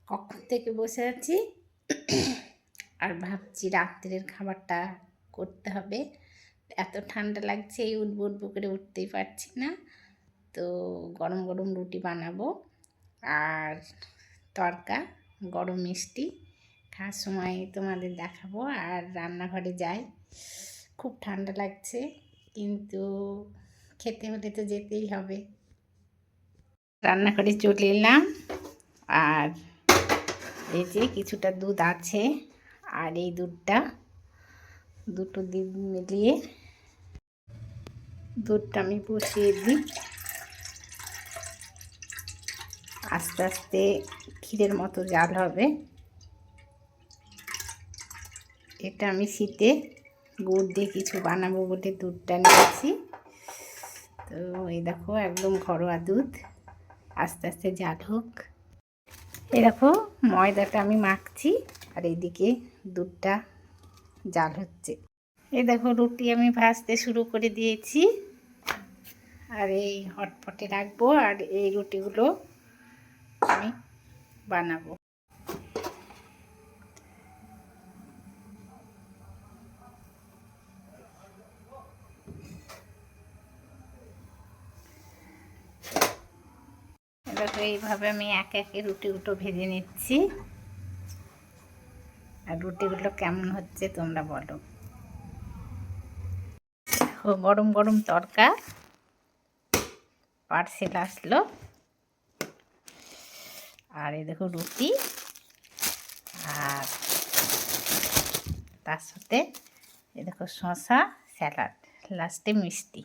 কখন থেকে বসে আছি আর ভাবছি রাত্রের খাবারটা করতে হবে। এত ঠান্ডা লাগছে, এই উঠবো উঠবো করে উঠতেই পারছি না। তো গরম গরম রুটি বানাবো আর তড়কা, গরম মিষ্টি খাওয়ার সময় তোমাদের দেখাবো। আর রান্নাঘরে যাই, খুব ঠান্ডা লাগছে কিন্তু খেতে হলে তো যেতেই হবে। রান্নাঘরে চলে এলাম আর এই যে কিছুটা দুধ আছে, আর এই দুধটা দুটো দুধ মিলিয়ে দুধটা আমি বসিয়ে দিই। আস্তে আস্তে ক্ষীরের মতো জাল হবে। এটা আমি শীতে গুড় দিয়ে কিছু বানাবো বলে দুধটা নিয়েছি। তো এই দেখো একদম ঘরোয়া দুধ, আস্তে আস্তে জাল হোক। এই দেখো ময়দাটা আমি মাখছি আর এইদিকে দুধটা জাল হচ্ছে। এই দেখো রুটি আমি ভাজতে শুরু করে দিয়েছি আর এই হটপটে রাখবো আর এই রুটিগুলো আমি বানাবো। দেখো এইভাবে আমি একে একে রুটিগুলো ভেজে নিচ্ছি। আর রুটিগুলো কেমন হচ্ছে তোমরা বলো। গরম গরম তড়কা পার্সেল আসলো আর এই দেখো রুটি আর তার সাথে এই দেখো শসা, স্যালাড, লাস্টে মিষ্টি।